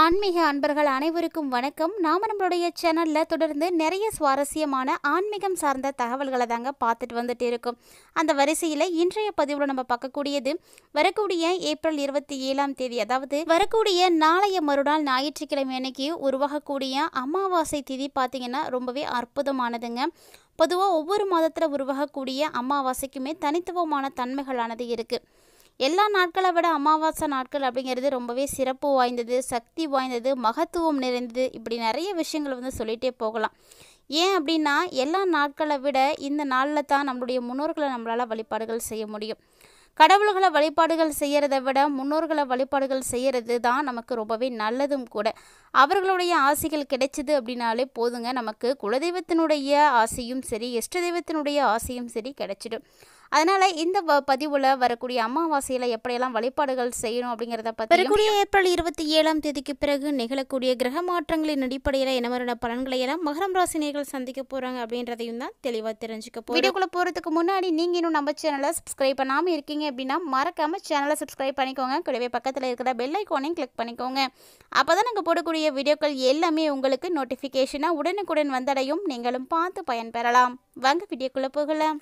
ஆன்மீக அன்பர்கள் அனைவருக்கும் வணக்கம். நாம நம்மளுடைய சேனல்ல தொடர்ந்து நிறைய சுவாரஸ்யமான ஆன்மீகம் சார்ந்த தகவல்களை தாங்க பார்த்துட்டு வந்துட்டு இருக்கோம். அந்த வரிசையில் இன்றைய பதிவில் நம்ம பார்க்கக்கூடியது வரக்கூடிய ஏப்ரல் 27ஆம் தேதி, அதாவது வரக்கூடிய நாளைய மறுநாள் ஞாயிற்றுக்கிழமை அன்னைக்கு உருவாகக்கூடிய அமாவாசை திதி பார்த்தீங்கன்னா ரொம்பவே அற்புதமானதுங்க. பொதுவாக ஒவ்வொரு மாதத்தில் உருவாகக்கூடிய அமாவாசைக்குமே தனித்துவமான தன்மைகளானது இருக்குது. எல்லா நாட்களை விட அமாவாசை நாட்கள் அப்படிங்கிறது ரொம்பவே சிறப்பு வாய்ந்தது, சக்தி வாய்ந்தது, மகத்துவம் நிறைந்தது, இப்படி நிறைய விஷயங்கள் சொல்லிகிட்டே போகலாம். ஏன் அப்படின்னா எல்லா நாட்களை விட இந்த நாளில் தான் நம்மளுடைய முன்னோர்களை நம்மளால் வழிபாடுகள் செய்ய முடியும். கடவுள்களை வழிபாடுகள் செய்கிறத விட முன்னோர்களை வழிபாடுகள் செய்கிறது தான் நமக்கு ரொம்பவே நல்லதும் கூட. அவர்களுடைய ஆசைகள் கிடைச்சிது அப்படின்னாலே போதுங்க, நமக்கு குலதெய்வத்தினுடைய ஆசையும் சரி, இஷ்ட தெய்வத்தினுடைய ஆசையும் சரி கிடைச்சிடும். அதனால் இந்த பதிவில் வரக்கூடிய அமாவாசையில் எப்படியெல்லாம் வழிபாடுகள் செய்யணும் அப்படிங்கிறத பற்றி வரக்கூடிய ஏப்ரல் 27ஆம் தேதிக்கு பிறகு நிகழக்கூடிய கிரக மாற்றங்களின் அடிப்படையில் என்ன மாதிரியான பலன்களை எல்லாம் மகரம் ராசினியர்கள் சந்திக்க போகிறாங்க அப்படின்றதையும் தான் தெளிவாக தெரிஞ்சுக்க போகிறோம். வீடியோக்குள்ளே போகிறதுக்கு முன்னாடி நீங்கள் இன்னும் நம்ம சேனலை சப்ஸ்கிரைப் பண்ணாமல் இருக்கீங்க அப்படின்னா மறக்காமல் சேனலை சப்ஸ்கிரைப் பண்ணிக்கோங்க. கூடவே பக்கத்தில் இருக்கிற பெல் ஐக்கானையும் கிளிக் பண்ணிக்கோங்க. அப்போ தான் நாங்கள் போடக்கூடிய வீடியோக்கள் எல்லாமே உங்களுக்கு நோட்டிஃபிகேஷனாக உடனுக்குடன் வந்தடையும், நீங்களும் பார்த்து பயன்பெறலாம். வாங்க வீடியோக்குள்ளே போகலாம்.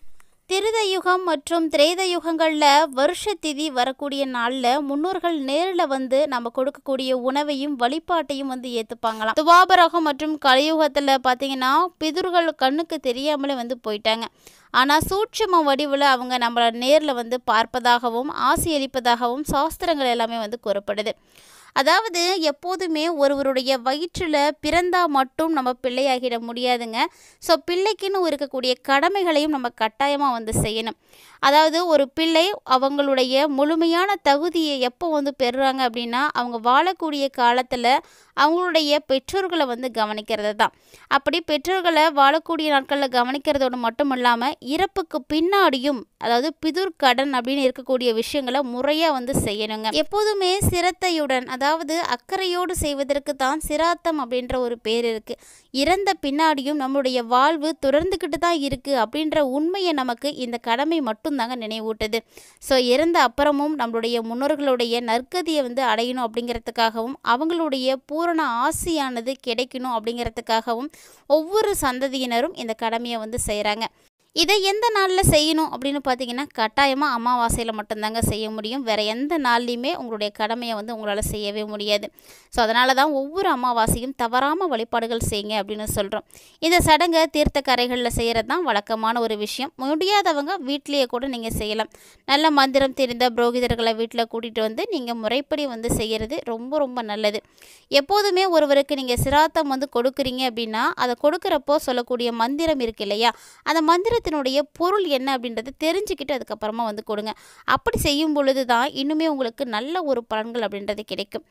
திருத யுகம் மற்றும் திரேத யுகங்களில் வருஷ திதி வரக்கூடிய நாளில் முன்னோர்கள் நேரில் நம்ம கொடுக்கக்கூடிய உணவையும் வழிபாட்டையும் ஏற்றுப்பாங்களாம். துவாபரகம் மற்றும் கலியுகத்தில் பார்த்தீங்கன்னா பிதுர்கள் கண்ணுக்கு தெரியாமலே போயிட்டாங்க. ஆனால் சூட்சும வடிவில் அவங்க நம்மளை நேரில் பார்ப்பதாகவும் ஆசையளிப்பதாகவும் சாஸ்திரங்கள் எல்லாமே கூறப்படுது. அதாவது எப்போதுமே ஒருவருடைய வயிற்றில் பிறந்தால் மட்டும் நம்ம பிள்ளையாகிட முடியாதுங்க. ஸோ பிள்ளைக்குன்னு இருக்கக்கூடிய கடமைகளையும் நம்ம கட்டாயமாக செய்யணும். அதாவது ஒரு பிள்ளை அவங்களுடைய முழுமையான தகுதியை எப்போ பெறுறாங்க அப்படின்னா அவங்க வாழக்கூடிய காலத்தில் அவங்களுடைய பெற்றோர்களை கவனிக்கிறது தான். அப்படி பெற்றோர்களை வாழக்கூடிய நாட்களில் கவனிக்கிறதோடு மட்டும் இல்லாமல் இறப்புக்கு பின்னாடியும், அதாவது பிதுர் கடன் அப்படின்னு இருக்கக்கூடிய விஷயங்களை முறையாக செய்யணுங்க. எப்போதுமே சிரத்தையுடன், அதாவது அக்கறையோடு செய்வதற்கு தான் சிராத்தம் அப்படின்ற ஒரு பேர் இருக்குது. இறந்த பின்னாடியும் நம்மளுடைய வாழ்வு தொடர்ந்துக்கிட்டு தான் இருக்குது அப்படின்ற உண்மையை நமக்கு இந்த கடமை மட்டும்தாங்க நினைவூட்டுது. ஸோ இறந்த அப்புறமும் நம்மளுடைய முன்னோர்களுடைய நற்கதியை அடையணும் அப்படிங்கிறதுக்காகவும் அவங்களுடைய பூரண ஆசையானது கிடைக்கணும் அப்படிங்கிறதுக்காகவும் ஒவ்வொரு சந்ததியினரும் இந்த கடமையை செய்கிறாங்க. இதை எந்த நாளில் செய்யணும் அப்படின்னு பார்த்தீங்கன்னா கட்டாயமாக அமாவாசையில் மட்டும்தாங்க செய்ய முடியும். வேறு எந்த நாள்லையுமே உங்களுடைய கடமையை உங்களால் செய்யவே முடியாது. ஸோ அதனால தான் ஒவ்வொரு அமாவாசையும் தவறாமல் வழிபாடுகள் செய்யுங்க அப்படின்னு சொல்கிறோம். இந்த சடங்கை தீர்த்த கரைகளில் செய்கிறது தான் வழக்கமான ஒரு விஷயம். முடியாதவங்க வீட்டிலேயே கூட நீங்கள் செய்யலாம். நல்ல மந்திரம் தெரிந்த புரோகிதர்களை வீட்டில் கூட்டிகிட்டு நீங்கள் முறைப்படி செய்கிறது ரொம்ப ரொம்ப நல்லது. எப்போதுமே ஒருவருக்கு நீங்கள் சிராத்தம் கொடுக்குறீங்க அப்படின்னா அதை கொடுக்குறப்போ சொல்லக்கூடிய மந்திரம் இருக்கு இல்லையா, அந்த மந்திரத்தினுடைய பொருள் என்ன அப்படின்றத தெரிஞ்சுக்கிட்டு அதுக்கப்புறமா கொடுங்க. அப்படி செய்யும் பொழுது தான் இன்னுமே உங்களுக்கு நல்ல ஒரு பலன்கள் அப்படின்றது கிடைக்கும்.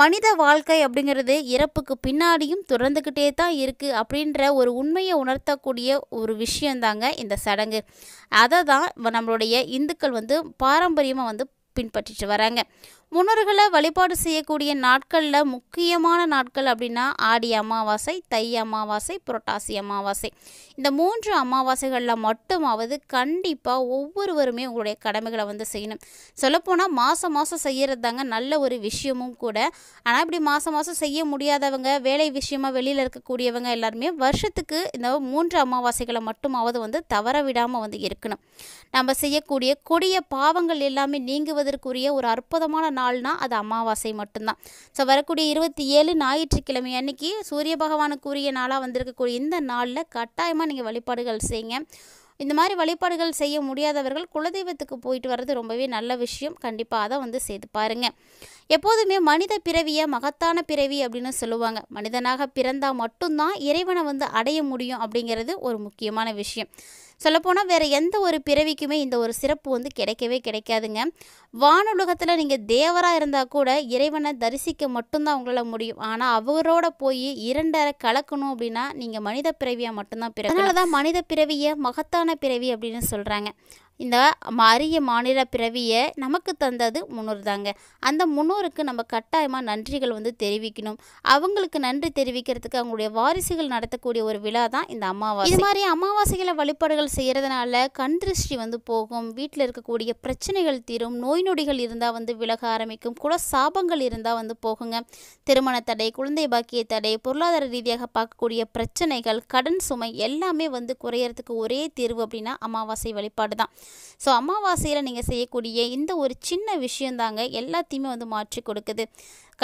மனித வாழ்க்கை அப்படிங்கிறது இறப்புக்கு பின்னாடியும் தொடர்ந்துக்கிட்டே தான் இருக்குது அப்படின்ற ஒரு உண்மையை உணர்த்தக்கூடிய ஒரு விஷயந்தாங்க இந்த சடங்கு. அதை தான் நம்மளுடைய இந்துக்கள் பாரம்பரியமாக பின்பற்றிட்டு வராங்க. முன்னோர்களை வழிபாடு செய்யக்கூடிய நாட்களில் முக்கியமான நாட்கள் அப்படின்னா ஆடி அமாவாசை, தை அமாவாசை, புரட்டாசி அமாவாசை. இந்த 3 அமாவாசைகளில் மட்டுமாவது கண்டிப்பாக ஒவ்வொருவருமே உங்களுடைய கடமைகளை செய்யணும். சொல்லப்போனால் மாதம் மாதம் செய்கிறது தாங்க நல்ல ஒரு விஷயமும் கூட. ஆனால் இப்படி மாதம் மாதம் செய்ய முடியாதவங்க, வேலை விஷயமாக வெளியில் இருக்கக்கூடியவங்க எல்லாருமே வருஷத்துக்கு இந்த 3 அமாவாசைகளை மட்டுமாவது தவற விடாமல் இருக்கணும். நம்ம செய்யக்கூடிய கொடிய பாவங்கள் எல்லாமே நீங்குவதற்குரிய ஒரு அற்புதமான நாள்னா அது அமாவாசை மட்டும்தான். ஸோ வரக்கூடிய 27 ஞாயிற்றுக்கிழமை அன்னைக்கு சூரிய பகவானுக்குரிய நாளாக வந்திருக்கக்கூடிய இந்த நாளில் கட்டாயமாக நீங்கள் வழிபாடுகள் செய்யுங்க. இந்த மாதிரி வழிபாடுகள் செய்ய முடியாதவர்கள் குலதெய்வத்துக்கு போயிட்டு வர்றது ரொம்பவே நல்ல விஷயம். கண்டிப்பாக அதை செய்து பாருங்கள். எப்போதுமே மனித பிறவியை மகத்தான பிறவி அப்படின்னு சொல்லுவாங்க. மனிதனாக பிறந்தால் மட்டும்தான் இறைவனை அடைய முடியும் அப்படிங்கிறது ஒரு முக்கியமான விஷயம். சொல்லப்போனால் வேறு எந்த ஒரு பிறவிக்குமே இந்த ஒரு சிறப்பு கிடைக்கவே கிடைக்காதுங்க. வானுலகத்தில் நீங்கள் தேவராக இருந்தால் கூட இறைவனை தரிசிக்க மட்டும்தான் உங்களால் முடியும். ஆனால் அவரோட போய் இரண்டரை கலக்கணும் அப்படின்னா நீங்கள் மனித பிறவியாக மட்டும்தான் பிறகு. அதனால தான் மனித பிறவியை மகத்தான பிறவி அப்படின்னு சொல்கிறாங்க. இந்த அரிய மாநில பிறவியை நமக்கு தந்தது முன்னோர் தாங்க. அந்த முன்னோருக்கு நம்ம கட்டாயமாக நன்றிகள் வந்து தெரிவிக்கணும். அவங்களுக்கு நன்றி தெரிவிக்கிறதுக்கு அவங்களுடைய வாரிசுகள் நடத்தக்கூடிய ஒரு விழா தான் இந்த அமாவாசை. இது மாதிரி அமாவாசைகளை வழிபாடுகள் செய்கிறதுனால கண் திருஷ்டி வந்து போகும், வீட்டில் இருக்கக்கூடிய பிரச்சனைகள் தீரும், நோய் நொடிகள் இருந்தால் வந்து விலக ஆரம்பிக்கும், குல சாபங்கள் இருந்தால் வந்து போகுங்க. திருமண தடை, குழந்தை பாக்கிய தடை, பொருளாதார ரீதியாக பார்க்கக்கூடிய பிரச்சனைகள், கடன் சுமை எல்லாமே வந்து குறையறதுக்கு ஒரே தீர்வு அப்படின்னா அமாவாசை வழிபாடு தான். ஸோ அமாவாசையில் நீங்கள் செய்யக்கூடிய இந்த ஒரு சின்ன விஷயந்தாங்க எல்லாத்தையுமே வந்து மாற்றி கொடுக்குது.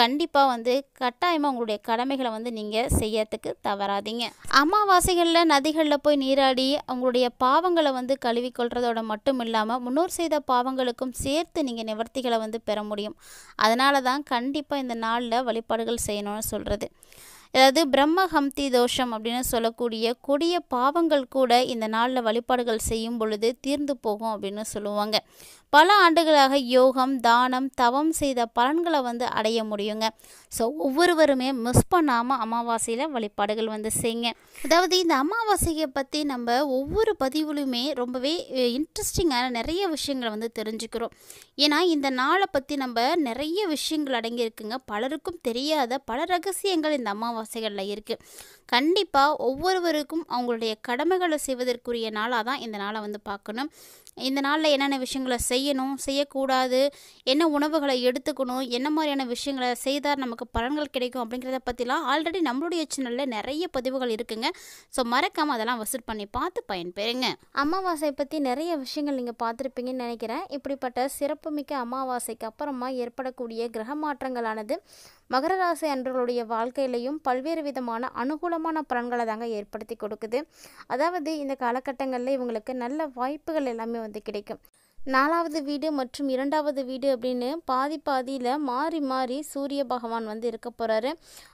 கண்டிப்பாக வந்து கட்டாயமாக உங்களுடைய கடமைகளை வந்து நீங்கள் செய்யறதுக்கு தவறாதீங்க. அமாவாசைகளில் நதிகளில் போய் நீராடி அவங்களுடைய பாவங்களை வந்து கழுவிக்கொள்றதோட மட்டும் இல்லாமல் முன்னோர் செய்த பாவங்களுக்கும் சேர்த்து நீங்கள் நிவர்த்திகளை வந்து பெற முடியும். அதனால தான் கண்டிப்பாக இந்த நாளில் வழிபாடுகள் செய்யணும்னு சொல்கிறது. அதாவது பிரம்மஹம்தி தோஷம் அப்படின்னு சொல்லக்கூடிய கொடிய பாவங்கள் கூட இந்த நாளில் வழிபாடுகள் செய்யும் பொழுது தீர்ந்து போகும் அப்படின்னு சொல்லுவாங்க. பல ஆண்டுகளாக யோகம், தானம், தவம் செய்த பலன்களை வந்து அடைய முடியுங்க. ஸோ ஒவ்வொருவருமே மிஸ் பண்ணாமல் அமாவாசையில் வழிபாடுகள் வந்து செய்யுங்க. அதாவது இந்த அமாவாசையை பற்றி நம்ம ஒவ்வொரு பதிவுலையுமே ரொம்பவே இன்ட்ரெஸ்டிங்கான நிறைய விஷயங்களை வந்து தெரிஞ்சுக்கிறோம். ஏன்னா இந்த நாளை பற்றி நம்ம நிறைய விஷயங்கள் அடங்கியிருக்குங்க. பலருக்கும் தெரியாத பல ரகசியங்கள் இந்த அமாவாசைகளில் இருக்குது. கண்டிப்பாக ஒவ்வொருவருக்கும் அவங்களுடைய கடமைகளை செய்வதற்குரிய நாளாக தான் இந்த நாளை வந்து பார்க்கணும். இந்த நாளில் என்னென்ன விஷயங்களை செய்யணும், செய்யக்கூடாது, என்ன உணவுகளை எடுத்துக்கணும், என்ன மாதிரியான விஷயங்களை செய்தால் நமக்கு பலன்கள் கிடைக்கும் அப்படிங்கிறத பற்றிலாம் ஆல்ரெடி நம்மளுடைய சேனலில் நிறைய பதிவுகள் இருக்குங்க. ஸோ மறக்காமல் அதெல்லாம் விசிட் பண்ணி பார்த்து பயன்பெறுங்க. அமாவாசை பற்றி நிறைய விஷயங்கள் நீங்கள் பார்த்துருப்பீங்கன்னு நினைக்கிறேன். இப்படிப்பட்ட சிறப்புமிக்க அமாவாசைக்கு அப்புறமா ஏற்படக்கூடிய கிரக மாற்றங்களானது மகர ராசி அன்பர்களுடைய வாழ்க்கையிலையும் பல்வேறு விதமான அனுகூலமான பலன்களை தாங்க ஏற்படுத்தி கொடுக்குது. அதாவது இந்த காலகட்டங்களில் இவங்களுக்கு நல்ல வாய்ப்புகள் எல்லாமே வந்து கிடைக்கும். 4வது வீடு மற்றும் 2வது வீடு அப்படின்னு பாதியில் மாறி மாறி சூரிய பகவான் வந்து இருக்க போகிறாரு.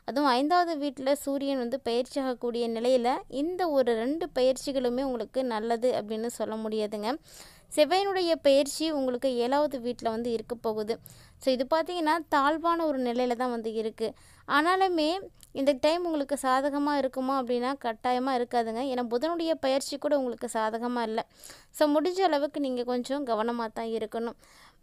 அதுவும் 5வது வீட்டில் சூரியன் வந்து பயிற்சியாகக்கூடிய நிலையில் இந்த ஒரு 2 பயிற்சிகளுமே உங்களுக்கு நல்லது அப்படின்னு சொல்ல முடியாதுங்க. செவ்வாயினுடைய பயிற்சி உங்களுக்கு 7வது வீட்டில் வந்து இருக்க போகுது. ஸோ இது பார்த்திங்கன்னா தாழ்வான ஒரு நிலையில் தான் வந்து இருக்குது. ஆனாலுமே இந்த டைம் உங்களுக்கு சாதகமாக இருக்குமா அப்படின்னா கட்டாயமாக இருக்காதுங்க. ஏன்னா புதனுடைய பயிற்சி கூட உங்களுக்கு சாதகமாக இல்லை. ஸோ முடிஞ்ச அளவுக்கு நீங்கள் கொஞ்சம் கவனமாக தான் இருக்கணும்.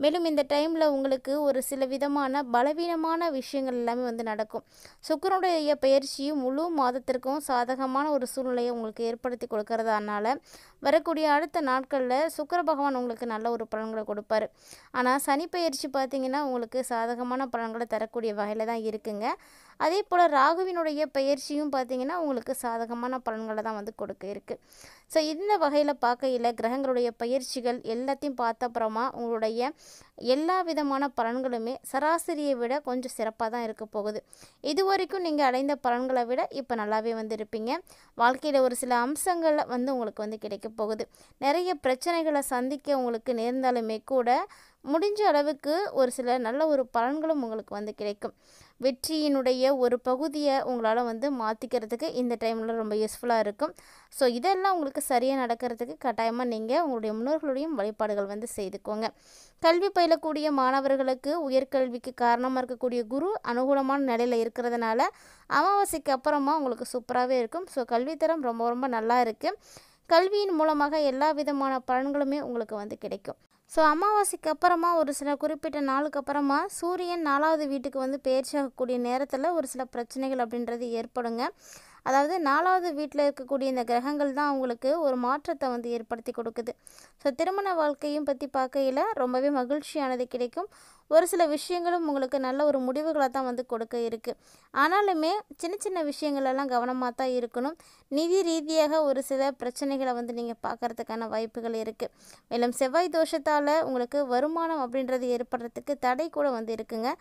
மேலும் இந்த டைமில் உங்களுக்கு ஒரு சில விதமான பலவீனமான விஷயங்கள் எல்லாமே வந்து நடக்கும். சுக்கிரனுடைய பயிற்சியும் முழு மாதத்திற்கும் சாதகமான ஒரு சூழ்நிலையை உங்களுக்கு ஏற்படுத்தி கொடுக்கறதுனால வரக்கூடிய அடுத்த நாட்களில் சுக்கிர பகவான் உங்களுக்கு நல்ல ஒரு பலன்களை கொடுப்பாரு. ஆனால் சனி பயிற்சி பார்த்திங்கன்னா உங்களுக்கு சாதகமான பலன்களை தரக்கூடிய வகையில் தான் இருக்குங்க. அதே போல் ராகுவினுடைய பயிற்சியும் பார்த்திங்கன்னா உங்களுக்கு சாதகமான பலன்களை தான் வந்து கொடுக்க இருக்குது. ஸோ இந்த வகையில் பார்க்கையில் கிரகங்களுடைய பயிற்சிகள் எல்லாத்தையும் பார்த்த அப்புறமா உங்களுடைய எல்லா விதமான பலன்களுமே சராசரியை விட கொஞ்சம் சிறப்பாக தான் இருக்க போகுது. இது வரைக்கும் நீங்கள் அடைந்த பலன்களை விட இப்போ நல்லாவே வந்து இருப்பீங்க. வாழ்க்கையில் ஒரு சில அம்சங்கள் வந்து உங்களுக்கு வந்து கிடைக்க போகுது. நிறைய பிரச்சனைகளை சந்திக்க உங்களுக்கு நேர்ந்தாலுமே கூட முடிஞ்ச அளவுக்கு ஒரு சில நல்ல ஒரு பலன்களும் உங்களுக்கு வந்து கிடைக்கும். வெற்றியினுடைய ஒரு பகுதியை உங்களால் வந்து மாற்றிக்கிறதுக்கு இந்த டைமில் ரொம்ப யூஸ்ஃபுல்லாக இருக்கும். ஸோ இதெல்லாம் உங்களுக்கு சரியாக நடக்கிறதுக்கு கட்டாயமாக நீங்கள் உங்களுடைய முன்னோர்களுடையும் வழிபாடுகள் வந்து செய்துக்கோங்க. கல்வி பயிலக்கூடிய மாணவர்களுக்கு உயர்கல்விக்கு காரணமாக இருக்கக்கூடிய குரு அனுகூலமான நிலையில் இருக்கிறதுனால அமாவாசைக்கு அப்புறமா உங்களுக்கு சூப்பராகவே இருக்கும். ஸோ கல்வித்தரம் ரொம்ப ரொம்ப நல்லா இருக்குது. கல்வியின் மூலமாக எல்லா விதமான பலன்களுமே உங்களுக்கு வந்து கிடைக்கும். ஸோ அமாவாசைக்கு அப்புறமா ஒரு சில குறிப்பிட்ட நாளுக்கு அப்புறமா சூரியன் 4வது வீட்டுக்கு வந்து பயிற்சியாகக்கூடிய நேரத்தில் ஒரு சில பிரச்சனைகள் அப்படின்றது ஏற்படுங்க. அதாவது 4வது வீட்டில் இருக்கக்கூடிய இந்த கிரகங்கள் தான் அவங்களுக்கு ஒரு மாற்றத்தை வந்து ஏற்படுத்தி கொடுக்குது. ஸோ திருமண வாழ்க்கையும் பற்றி பார்க்கையில் ரொம்பவே மகிழ்ச்சியானது கிடைக்கும். ஒரு சில விஷயங்களும் உங்களுக்கு நல்ல ஒரு முடிவுகளை தான் வந்து கொடுக்க இருக்குது. ஆனாலுமே சின்ன சின்ன விஷயங்களெல்லாம் கவனமாக தான் இருக்கணும். நிதி ரீதியாக ஒரு சில பிரச்சனைகளை வந்து நீங்கள் பார்க்குறதுக்கான வாய்ப்புகள் இருக்குது. மேலும் செவ்வாய் தோஷத்தால் உங்களுக்கு வருமானம் அப்படின்றது ஏற்படுறதுக்கு தடை கூட வந்து இருக்குங்க.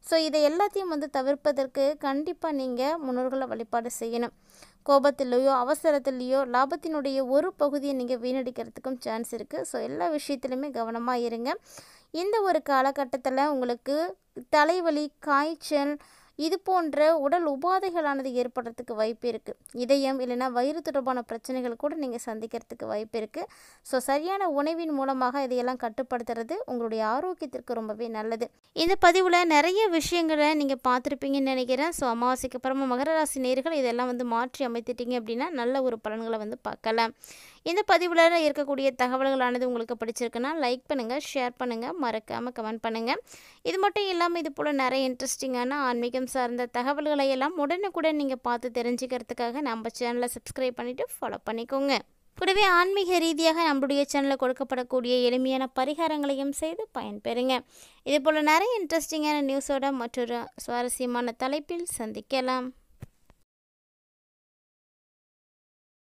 ஸோ இதை எல்லாத்தையும் வந்து தவிர்ப்பதற்கு கண்டிப்பாக நீங்கள் முன்னோர்களை வழிபாடு செய்யணும். கோபத்திலேயோ அவசரத்துலேயோ லாபத்தினுடைய ஒரு பகுதியை நீங்கள் வீணடிக்கிறதுக்கும் சான்ஸ் இருக்குது. ஸோ எல்லா விஷயத்துலையுமே கவனமாக இருங்க. இந்த ஒரு காலகட்டத்தில் உங்களுக்கு தலைவலி, காய்ச்சல் இது போன்ற உடல் உபாதைகளானது ஏற்படுறதுக்கு வாய்ப்பு இருக்குது. இதயம் இல்லைன்னா வயிறு தொடர்பான பிரச்சனைகள் கூட நீங்கள் சந்திக்கிறதுக்கு வாய்ப்பு இருக்குது. ஸோ சரியான உணவின் மூலமாக இதையெல்லாம் கட்டுப்படுத்துறது உங்களுடைய ஆரோக்கியத்திற்கு ரொம்பவே நல்லது. இந்த பதிவில் நிறைய விஷயங்களை நீங்கள் பார்த்துருப்பீங்கன்னு நினைக்கிறேன். ஸோ அமாவாசைக்கு அப்புறமா மகர ராசி நேயர்கள் இதெல்லாம் வந்து மாற்றி அமைத்துட்டீங்க அப்படின்னா நல்ல ஒரு பலன்களை வந்து பார்க்கலாம். இந்த பதிவில் இருக்கக்கூடிய தகவல்களானது உங்களுக்கு பிடிச்சிருக்குன்னா லைக் பண்ணுங்கள், ஷேர் பண்ணுங்கள், மறக்காமல் கமெண்ட் பண்ணுங்கள். இது மட்டும் இல்லாமல் இது போல் நிறைய இன்ட்ரெஸ்டிங்கான ஆன்மீகம் சார்ந்த தகவல்களை எல்லாம் உடனுக்குடன் நீங்கள் பார்த்து தெரிஞ்சுக்கிறதுக்காக நம்ம சேனலை சப்ஸ்கிரைப் பண்ணிவிட்டு ஃபாலோ பண்ணிக்கோங்க. கூடவே ஆன்மீக ரீதியாக நம்மளுடைய சேனலில் கொடுக்கப்படக்கூடிய எளிமையான பரிகாரங்களையும் செய்து பயன்பெறுங்க. இதே போல் நிறைய இன்ட்ரெஸ்டிங்கான நியூஸோட மற்றொரு சுவாரஸ்யமான தலைப்பில் சந்திக்கலாம்.